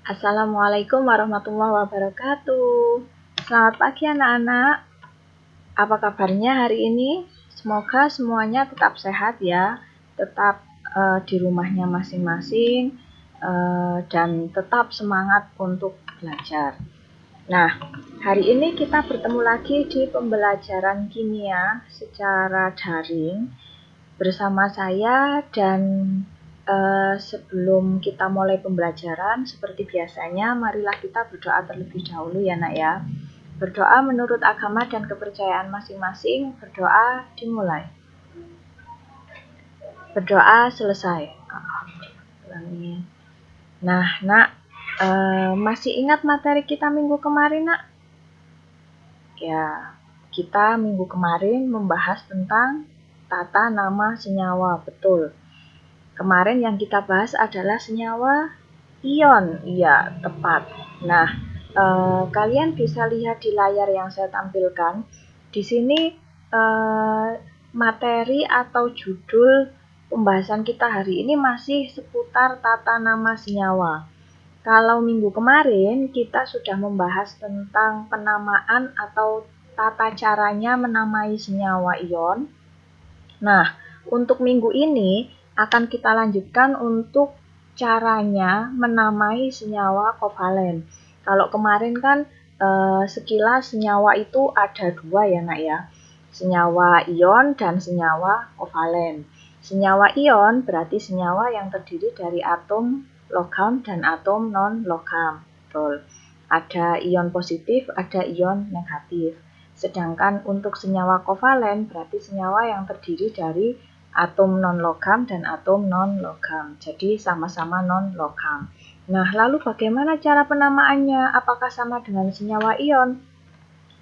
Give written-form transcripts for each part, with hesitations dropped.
Assalamualaikum warahmatullahi wabarakatuh. Selamat pagi anak-anak. Apa kabarnya hari ini? Semoga semuanya tetap sehat ya, tetap di rumahnya masing-masing dan tetap semangat untuk belajar. Nah, hari ini kita bertemu lagi di pembelajaran kimia secara daring bersama saya dan sebelum kita mulai pembelajaran, seperti biasanya, marilah kita berdoa terlebih dahulu ya nak ya. Berdoa menurut agama dan kepercayaan masing-masing, berdoa dimulai. Berdoa selesai. Nah, nak, masih ingat materi kita minggu kemarin, nak? Ya, kita minggu kemarin membahas tentang tata nama senyawa, betul. Kemarin yang kita bahas adalah senyawa ion, iya tepat. Nah, kalian bisa lihat di layar yang saya tampilkan. Di sini materi atau judul pembahasan kita hari ini masih seputar tata nama senyawa. Kalau minggu kemarin kita sudah membahas tentang penamaan atau tata caranya menamai senyawa ion. Nah, untuk minggu ini akan kita lanjutkan untuk caranya menamai senyawa kovalen. Kalau kemarin kan sekilas senyawa itu ada dua ya nak ya, senyawa ion dan senyawa kovalen. Senyawa ion berarti senyawa yang terdiri dari atom logam dan atom non-logam. Betul. Ada ion positif, ada ion negatif. Sedangkan untuk senyawa kovalen berarti senyawa yang terdiri dari atom non-logam dan atom non-logam. Jadi sama-sama non-logam. Nah, lalu bagaimana cara penamaannya? Apakah sama dengan senyawa ion?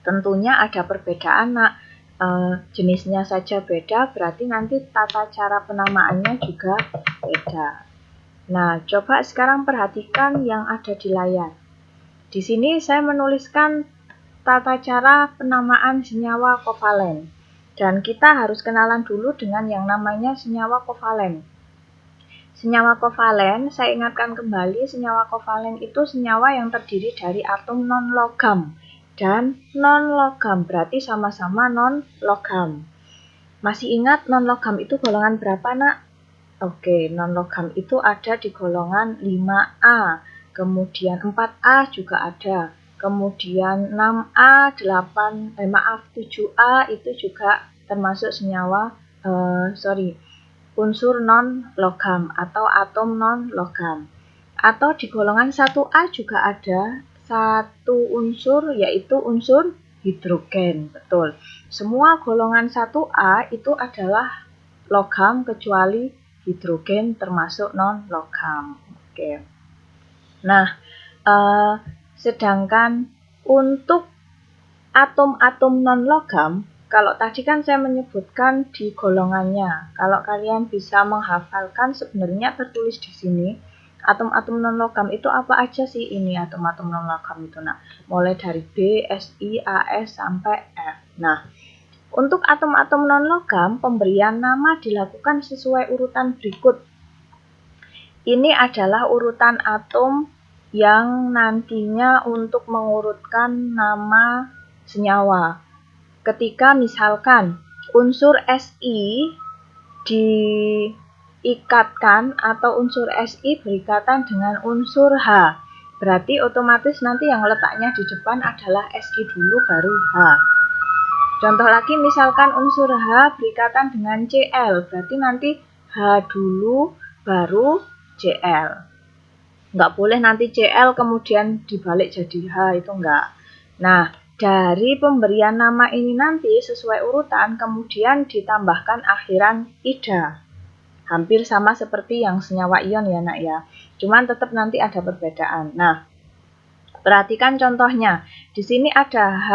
Tentunya ada perbedaan, nak. Jenisnya saja beda, berarti nanti tata cara penamaannya juga beda. Nah, coba sekarang perhatikan yang ada di layar. Di sini saya menuliskan tata cara penamaan senyawa kovalen. Dan kita harus kenalan dulu dengan yang namanya senyawa kovalen. Senyawa kovalen, saya ingatkan kembali, senyawa kovalen itu senyawa yang terdiri dari atom non-logam dan non-logam, berarti sama-sama non-logam. Masih ingat non-logam itu golongan berapa, nak? Oke, non-logam itu ada di golongan 5A, kemudian 4A juga ada, kemudian 6A, 7A itu juga termasuk senyawa, unsur non-logam atau atom non-logam. Atau di golongan 1A juga ada satu unsur, yaitu unsur hidrogen, betul. Semua golongan 1A itu adalah logam kecuali hidrogen termasuk non-logam. Oke. Nah, sedangkan untuk atom-atom non-logam, kalau tadi kan saya menyebutkan di golongannya. Kalau kalian bisa menghafalkan, sebenarnya tertulis di sini atom-atom non-logam itu apa aja sih? Ini atom-atom non-logam itu, nah, mulai dari B, Si, As sampai F. Nah, untuk atom-atom non-logam, pemberian nama dilakukan sesuai urutan berikut. Ini adalah urutan atom yang nantinya untuk mengurutkan nama senyawa. Ketika misalkan unsur Si diikatkan atau unsur Si berikatan dengan unsur H, berarti otomatis nanti yang letaknya di depan adalah Si dulu baru H. Contoh lagi, misalkan unsur H berikatan dengan Cl, berarti nanti H dulu baru Cl. Nggak boleh nanti Cl kemudian dibalik jadi H, itu enggak. Nah, dari pemberian nama ini nanti sesuai urutan kemudian ditambahkan akhiran ida. Hampir sama seperti yang senyawa ion ya nak ya. Cuman tetap nanti ada perbedaan. Nah, perhatikan contohnya. Di sini ada H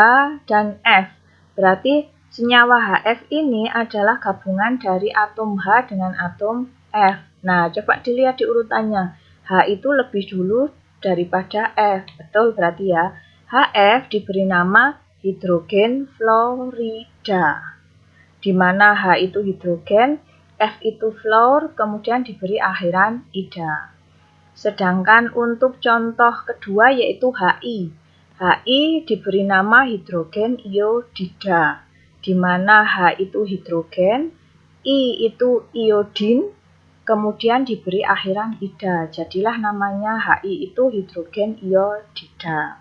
dan F. Berarti senyawa HF ini adalah gabungan dari atom H dengan atom F. Nah, coba dilihat di urutannya. H itu lebih dulu daripada F. Betul berarti ya. HF diberi nama hidrogen fluorida. Di mana H itu hidrogen, F itu fluor, kemudian diberi akhiran ida. Sedangkan untuk contoh kedua yaitu HI. HI diberi nama hidrogen iodida, di mana H itu hidrogen, I itu iodin, kemudian diberi akhiran ida. Jadilah namanya HI itu hidrogen iodida.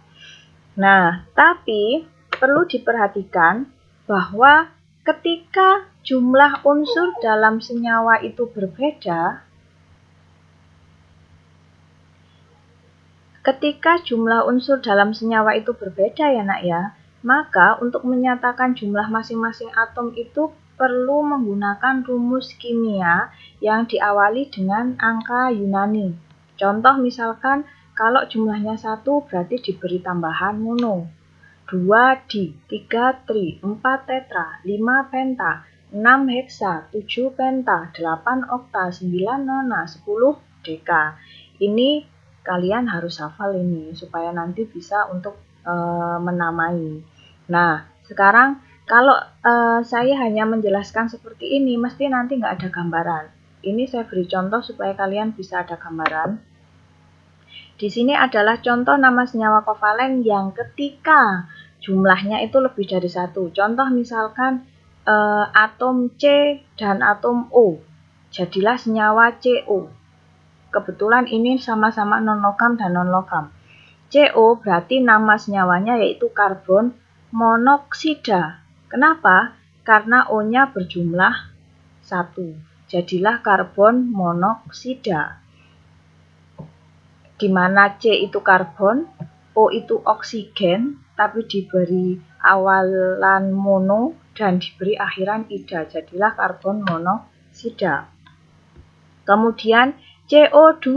Nah, tapi perlu diperhatikan bahwa ketika jumlah unsur dalam senyawa itu berbeda, ya nak ya, maka untuk menyatakan jumlah masing-masing atom itu perlu menggunakan rumus kimia yang diawali dengan angka Yunani. Contoh misalkan kalau jumlahnya 1 berarti diberi tambahan mono, 2 di, 3 tri, 4 tetra, 5 penta, 6 heksa, 7 penta, 8 okta, 9 nona, 10 deka. Ini kalian harus hafal ini supaya nanti bisa untuk menamai. Nah, sekarang kalau saya hanya menjelaskan seperti ini, mesti nanti nggak ada gambaran. Ini saya beri contoh supaya kalian bisa ada gambaran. Di sini adalah contoh nama senyawa kovalen yang ketika jumlahnya itu lebih dari 1. Contoh misalkan atom C dan atom O, jadilah senyawa CO. Kebetulan ini sama-sama non-logam dan non-logam. CO berarti nama senyawanya yaitu karbon monoksida. Kenapa? Karena O-nya berjumlah 1. Jadilah karbon monoksida. Di mana C itu karbon, O itu oksigen, tapi diberi awalan mono dan diberi akhiran ida. Jadilah karbon monoksida. Kemudian CO2,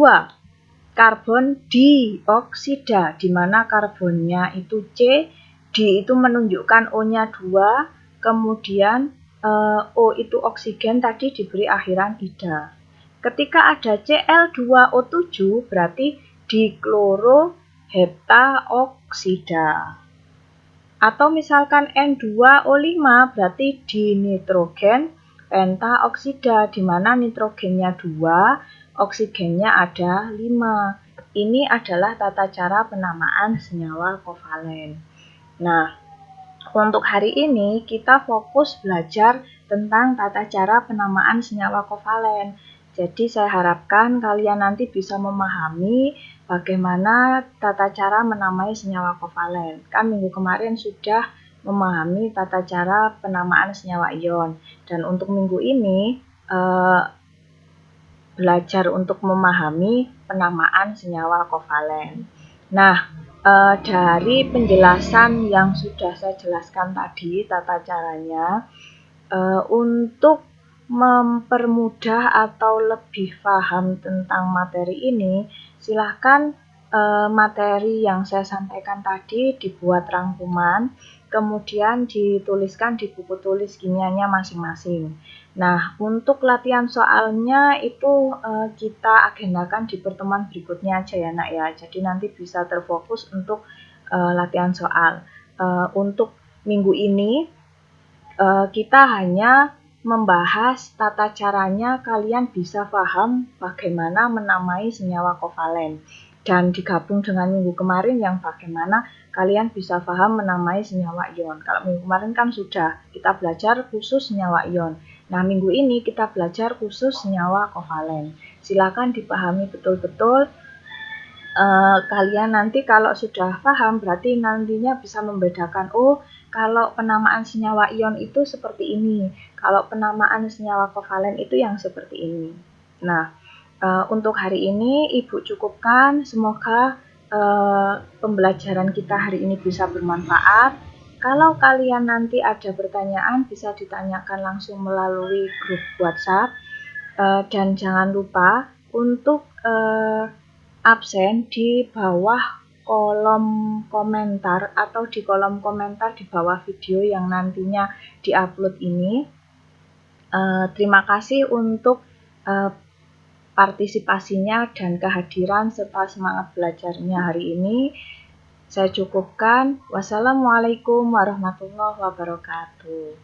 karbon dioksida, di mana karbonnya itu C, D itu menunjukkan O-nya 2, kemudian O itu oksigen, tadi diberi akhiran ida. Ketika ada Cl2O7 berarti dikloroheptaoksida. Atau misalkan N2O5 berarti dinitrogen pentaoksida, di mana nitrogennya 2, oksigennya ada 5. Ini adalah tata cara penamaan senyawa kovalen. Nah, untuk hari ini kita fokus belajar tentang tata cara penamaan senyawa kovalen. Jadi saya harapkan kalian nanti bisa memahami bagaimana tata cara menamai senyawa kovalen. Kan minggu kemarin sudah memahami tata cara penamaan senyawa ion. Dan untuk minggu ini belajar untuk memahami penamaan senyawa kovalen. Nah, dari penjelasan yang sudah saya jelaskan tadi tata caranya, untuk mempermudah atau lebih paham tentang materi ini, silahkan materi yang saya sampaikan tadi dibuat rangkuman, kemudian dituliskan di buku tulis kimianya masing-masing. Nah, untuk latihan soalnya itu kita agendakan di pertemuan berikutnya aja ya nak ya, jadi nanti bisa terfokus untuk latihan soal. Untuk minggu ini kita hanya membahas tata caranya kalian bisa paham bagaimana menamai senyawa kovalen. Dan digabung dengan minggu kemarin yang bagaimana kalian bisa paham menamai senyawa ion. Kalau minggu kemarin kan sudah kita belajar khusus senyawa ion. Nah, minggu ini kita belajar khusus senyawa kovalen. Silakan dipahami betul-betul. Kalian nanti kalau sudah paham berarti nantinya bisa membedakan, oh kalau penamaan senyawa ion itu seperti ini, kalau penamaan senyawa kovalen itu yang seperti ini. Nah, untuk hari ini Ibu cukupkan, semoga pembelajaran kita hari ini bisa bermanfaat. Kalau kalian nanti ada pertanyaan bisa ditanyakan langsung melalui grup WhatsApp, dan jangan lupa untuk absen di bawah kolom komentar atau di kolom komentar di bawah video yang nantinya diupload ini. Terima kasih untuk partisipasinya dan kehadiran serta semangat belajarnya hari ini. Saya cukupkan. Wassalamualaikum warahmatullahi wabarakatuh.